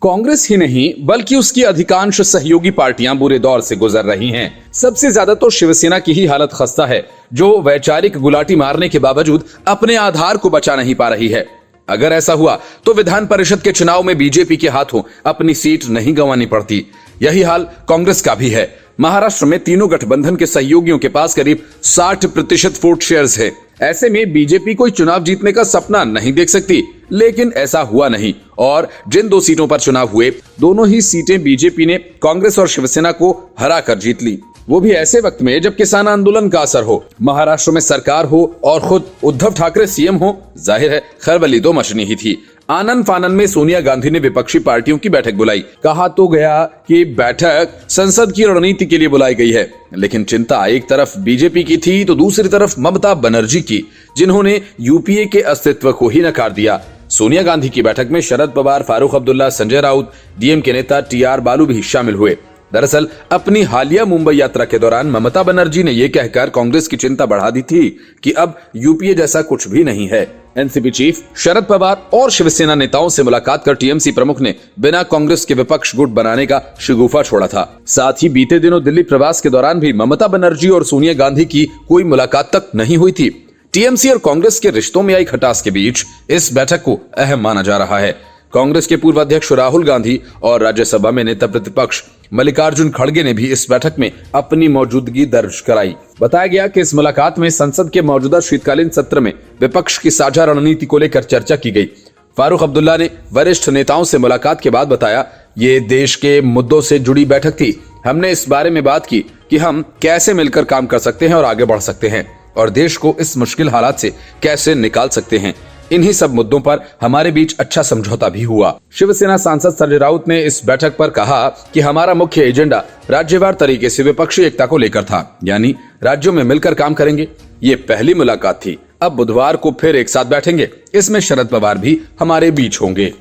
कांग्रेस ही नहीं बल्कि उसकी अधिकांश सहयोगी पार्टियां बुरे दौर से गुजर रही हैं। सबसे ज्यादा तो शिवसेना की ही हालत खस्ता है, जो वैचारिक गुलाटी मारने के बावजूद अपने आधार को बचा नहीं पा रही है। अगर ऐसा हुआ तो विधान परिषद के चुनाव में बीजेपी के हाथों अपनी सीट नहीं गंवानी पड़ती। यही हाल कांग्रेस का भी है। महाराष्ट्र में तीनों गठबंधन के सहयोगियों के पास करीब 60% वोट शेयर्स है। ऐसे में बीजेपी कोई चुनाव जीतने का सपना नहीं देख सकती, लेकिन ऐसा हुआ नहीं और जिन 2 सीटों पर चुनाव हुए, दोनों ही सीटें बीजेपी ने कांग्रेस और शिवसेना को हरा कर जीत ली। वो भी ऐसे वक्त में जब किसान आंदोलन का असर हो, महाराष्ट्र में सरकार हो और खुद उद्धव ठाकरे सीएम हो। जाहिर है खलबली तो मचनी ही थी। आनन फानन में सोनिया गांधी ने विपक्षी पार्टियों की बैठक बुलाई। कहा तो गया कि बैठक संसद की रणनीति के लिए बुलाई गई है, लेकिन चिंता एक तरफ बीजेपी की थी तो दूसरी तरफ ममता बनर्जी की, जिन्होंने यूपीए के अस्तित्व को ही नकार दिया। सोनिया गांधी की बैठक में शरद पवार, फारूक अब्दुल्ला, संजय राउत, डीएम के नेता टीआर बालू भी शामिल हुए। दरअसल अपनी हालिया मुंबई यात्रा के दौरान ममता बनर्जी ने यह कहकर कांग्रेस की चिंता बढ़ा दी थी कि अब यूपीए जैसा कुछ भी नहीं है। एनसीपी चीफ शरद पवार और शिवसेना नेताओं से मुलाकात कर टीएमसी प्रमुख ने बिना कांग्रेस के विपक्ष गुट बनाने का शिगुफा छोड़ा था। साथ ही बीते दिनों दिल्ली प्रवास के दौरान भी ममता बनर्जी और सोनिया गांधी की कोई मुलाकात तक नहीं हुई थी। टीएमसी और कांग्रेस के रिश्तों में आई खटास के बीच इस बैठक को अहम माना जा रहा है। कांग्रेस के पूर्व अध्यक्ष राहुल गांधी और राज्यसभा में नेता प्रतिपक्ष मल्लिकार्जुन खड़गे ने भी इस बैठक में अपनी मौजूदगी दर्ज कराई। बताया गया कि इस मुलाकात में संसद के मौजूदा शीतकालीन सत्र में विपक्ष की साझा रणनीति को लेकर चर्चा की गई। फारूक अब्दुल्ला ने वरिष्ठ नेताओं से मुलाकात के बाद बताया, ये देश के मुद्दों से जुड़ी बैठक थी। हमने इस बारे में बात की कि हम कैसे मिलकर काम कर सकते हैं और आगे बढ़ सकते हैं और देश को इस मुश्किल हालात से कैसे निकाल सकते हैं। इन्हीं सब मुद्दों पर हमारे बीच अच्छा समझौता भी हुआ। शिवसेना सांसद संजय राउत ने इस बैठक पर कहा कि हमारा मुख्य एजेंडा राज्यवार तरीके से विपक्षी एकता को लेकर था, यानी राज्यों में मिलकर काम करेंगे। ये पहली मुलाकात थी। अब बुधवार को फिर एक साथ बैठेंगे। इसमें शरद पवार भी हमारे बीच होंगे।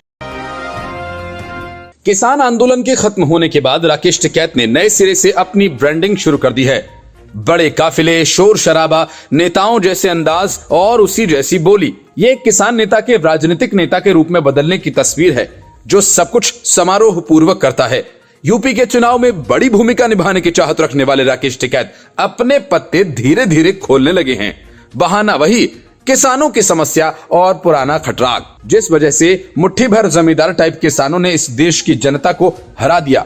किसान आंदोलन के खत्म होने के बाद राकेश टिकैत ने नए सिरे से अपनी ब्रांडिंग शुरू कर दी है। बड़े काफिले, शोर शराबा, नेताओं जैसे अंदाज और उसी जैसी बोली, ये एक किसान नेता के राजनीतिक नेता के रूप में बदलने की तस्वीर है, जो सब कुछ समारोह पूर्वक करता है। यूपी के चुनाव में बड़ी भूमिका निभाने की चाहत रखने वाले राकेश टिकैत अपने पत्ते धीरे धीरे खोलने लगे हैं। बहाना वही किसानों की समस्या और पुराना खटराग, जिस वजह से मुट्ठी भर जमींदार टाइप किसानों ने इस देश की जनता को हरा दिया।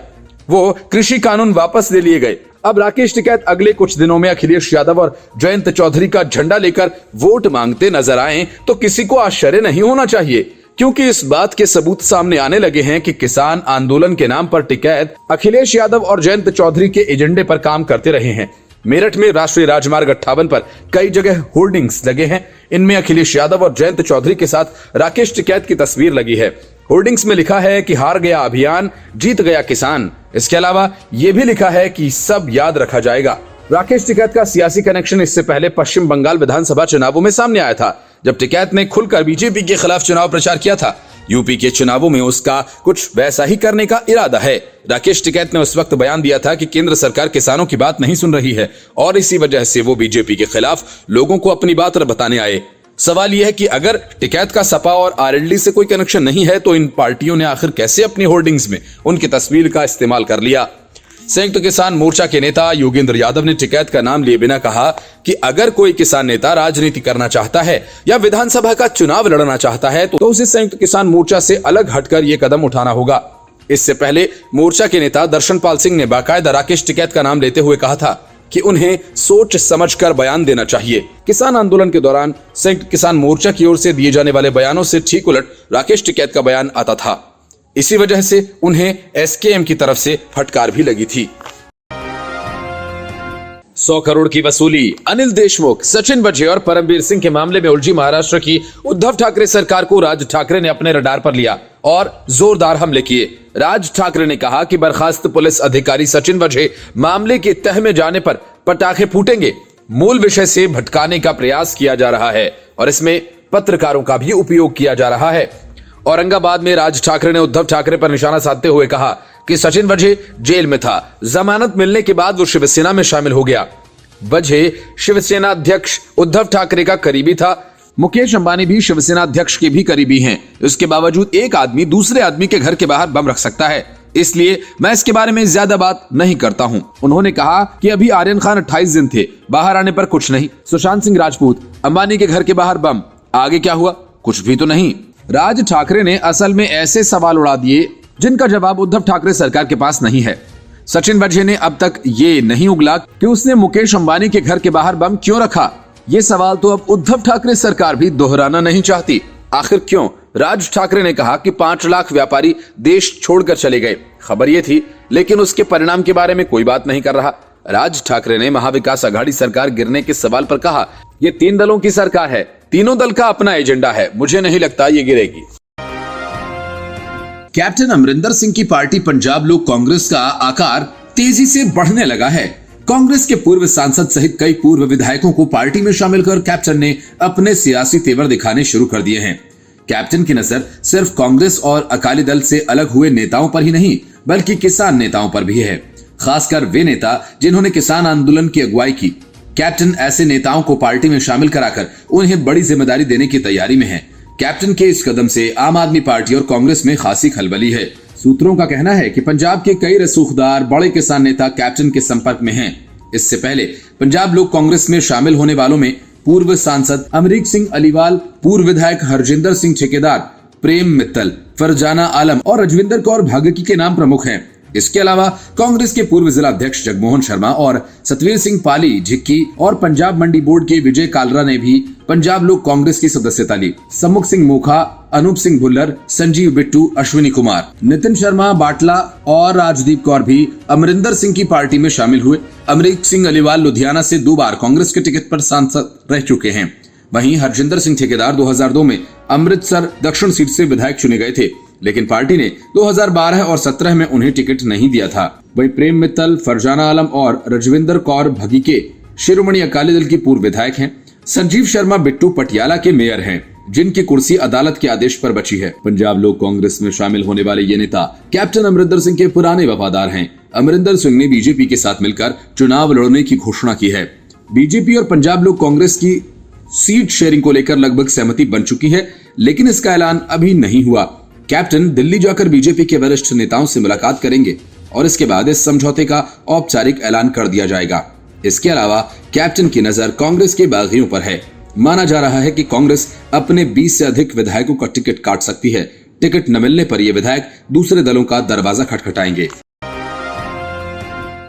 वो कृषि कानून वापस ले लिए गए। अब राकेश टिकैत अगले कुछ दिनों में अखिलेश यादव और जयंत चौधरी का झंडा लेकर वोट मांगते नजर आए तो किसी को आश्चर्य नहीं होना चाहिए, क्योंकि इस बात के सबूत सामने आने लगे हैं कि किसान आंदोलन के नाम पर टिकैत अखिलेश यादव और जयंत चौधरी के एजेंडे पर काम करते रहे हैं। मेरठ में राष्ट्रीय राजमार्ग 58 पर कई जगह होर्डिंग्स लगे हैं। इनमें अखिलेश यादव और जयंत चौधरी के साथ राकेश टिकैत की तस्वीर लगी है। होर्डिंग्स में लिखा है कि हार गया अभियान, जीत गया किसान। इसके अलावा यह भी लिखा है कि सब याद रखा जाएगा। राकेश टिकैत का सियासी कनेक्शन इससे पहले पश्चिम बंगाल विधानसभा चुनावों में सामने आया था, जब टिकैत ने खुलकर बीजेपी के खिलाफ चुनाव प्रचार किया था। यूपी के चुनावों में उसका कुछ वैसा ही करने का इरादा है। राकेश टिकैत ने उस वक्त बयान दिया था कि केंद्र सरकार किसानों की बात नहीं सुन रही है और इसी वजह से वो बीजेपी के खिलाफ लोगों को अपनी बात बताने आए। सवाल यह है कि अगर टिकैत का सपा और आरएलडी से कोई कनेक्शन नहीं है तो इन पार्टियों ने आखिर कैसे अपनी होर्डिंग्स में उनकी तस्वीर का इस्तेमाल कर लिया। संयुक्त किसान मोर्चा के नेता योगेंद्र यादव ने टिकैत का नाम लिए बिना कहा कि अगर कोई किसान नेता राजनीति करना चाहता है या विधानसभा का चुनाव लड़ना चाहता है तो उसे संयुक्त किसान मोर्चा से अलग हटकर यह कदम उठाना होगा। इससे पहले मोर्चा के नेता दर्शनपाल सिंह ने बाकायदा राकेश टिकैत का नाम लेते हुए कहा था कि उन्हें सोच समझकर बयान देना चाहिए। किसान आंदोलन के दौरान संयुक्त किसान मोर्चा की ओर से दिए जाने वाले बयानों से ठीक उलट राकेश टिकैत का बयान आता था। इसी वजह से उन्हें एसकेएम की तरफ से फटकार भी लगी थी। 100 करोड़ की वसूली, अनिल देशमुख, सचिन वाजे और परमवीर सिंह के मामले में उलझी महाराष्ट्र की उद्धव ठाकरे सरकार को राज ठाकरे ने अपने रडार पर लिया और जोरदार हमले किए। राज ठाकरे ने कहा कि बर्खास्त पुलिस अधिकारी सचिन वाजे मामले की तह में जाने पर पटाखे फूटेंगे। मूल विषय से भटकाने का प्रयास किया जा रहा है और इसमें पत्रकारों का भी उपयोग किया जा रहा है। औरंगाबाद में राज ठाकरे ने उद्धव ठाकरे पर निशाना साधते हुए कहा कि सचिन वाजे जेल में था। जमानत मिलने के बाद वो शिवसेना में शामिल हो गया। वाजे शिवसेना अध्यक्ष उद्धव ठाकरे का करीबी था। मुकेश अंबानी भी शिवसेना अध्यक्ष के भी करीबी हैं। इसके बावजूद एक आदमी दूसरे आदमी के घर के बाहर बम रख सकता है, इसलिए मैं इसके बारे में ज्यादा बात नहीं करता हूं। उन्होंने कहा कि अभी आर्यन खान 28 दिन थे, बाहर आने पर कुछ नहीं। सुशांत सिंह राजपूत, अंबानी के घर के बाहर बम, आगे क्या हुआ? कुछ भी तो नहीं। राज ठाकरे ने असल में ऐसे सवाल उड़ा दिए जिनका जवाब उद्धव ठाकरे सरकार के पास नहीं है। सचिन वाजे ने अब तक ये नहीं उगला कि उसने मुकेश अंबानी के घर के बाहर बम क्यों रखा। ये सवाल तो अब उद्धव ठाकरे सरकार भी दोहराना नहीं चाहती। आखिर क्यों? राज ठाकरे ने कहा कि 5 लाख व्यापारी देश छोड़कर चले गए, खबर ये थी, लेकिन उसके परिणाम के बारे में कोई बात नहीं कर रहा। राज ठाकरे ने महाविकास अघाड़ी सरकार गिरने के सवाल पर कहा, ये 3 दलों की सरकार है, तीनों दल का अपना एजेंडा है, मुझे नहीं लगता ये गिरेगी। कैप्टन अमरिंदर सिंह की पार्टी पंजाब लोक कांग्रेस का आकार तेजी से बढ़ने लगा है। कांग्रेस के पूर्व सांसद सहित कई पूर्व विधायकों को पार्टी में शामिल कर कैप्टन ने अपने सियासी तेवर दिखाने शुरू कर दिए हैं। कैप्टन की नजर सिर्फ कांग्रेस और अकाली दल से अलग हुए नेताओं पर ही नहीं, बल्कि किसान नेताओं पर भी है, खासकर वे नेता जिन्होंने किसान आंदोलन की अगुवाई की। कैप्टन ऐसे नेताओं को पार्टी में शामिल कराकर उन्हें बड़ी जिम्मेदारी देने की तैयारी में है। कैप्टन के इस कदम से आम आदमी पार्टी और कांग्रेस में खासी खलबली है। सूत्रों का कहना है कि पंजाब के कई रसूखदार बड़े किसान नेता कैप्टन के संपर्क में हैं। इससे पहले पंजाब लोक कांग्रेस में शामिल होने वालों में पूर्व सांसद अमरीक सिंह अलीवाल, पूर्व विधायक हरजिंदर सिंह ठेकेदार, प्रेम मित्तल, फरजाना आलम और रजविंदर कौर भागकी के नाम प्रमुख हैं। इसके अलावा कांग्रेस के पूर्व जिला अध्यक्ष जगमोहन शर्मा और सतवीर सिंह पाली झिक्की और पंजाब मंडी बोर्ड के विजय कालरा ने भी पंजाब लोक कांग्रेस की सदस्यता ली। सम्मुख सिंह मोखा, अनूप सिंह भुल्लर, संजीव बिट्टू, अश्विनी कुमार, नितिन शर्मा बाटला और राजदीप कौर भी अमरिंदर सिंह की पार्टी में शामिल हुए। अमरीक सिंह अलीवाल लुधियाना से 2 बार कांग्रेस के टिकट पर सांसद रह चुके हैं। वहीं हरजिंदर सिंह ठेकेदार 2002 में अमृतसर दक्षिण सीट से विधायक चुने गए थे, लेकिन पार्टी ने 2012 और 17 में उन्हें टिकट नहीं दिया था। वहीं प्रेम मित्तल, फरजाना आलम और रजविंदर कौर भगीके शिरोमणि अकाली दल की पूर्व विधायक हैं। संजीव शर्मा बिट्टू पटियाला के मेयर हैं, जिनकी कुर्सी अदालत के आदेश पर बची है। पंजाब लोक कांग्रेस में शामिल होने वाले ये नेता कैप्टन अमरिंदर सिंह के पुराने वफादार हैं। अमरिंदर सिंह ने बीजेपी के साथ मिलकर चुनाव लड़ने की घोषणा की है। बीजेपी और पंजाब लोक कांग्रेस की सीट शेयरिंग को लेकर लगभग सहमति बन चुकी है, लेकिन इसका ऐलान अभी नहीं हुआ। कैप्टन दिल्ली जाकर बीजेपी के वरिष्ठ नेताओं से मुलाकात करेंगे और इसके बाद इस समझौते का औपचारिक ऐलान कर दिया जाएगा। इसके अलावा कैप्टन की नजर कांग्रेस के बागियों पर है। माना जा रहा है कि कांग्रेस अपने 20 से अधिक विधायकों का टिकट काट सकती है। टिकट न मिलने पर ये विधायक दूसरे दलों का दरवाजा खटखटाएंगे।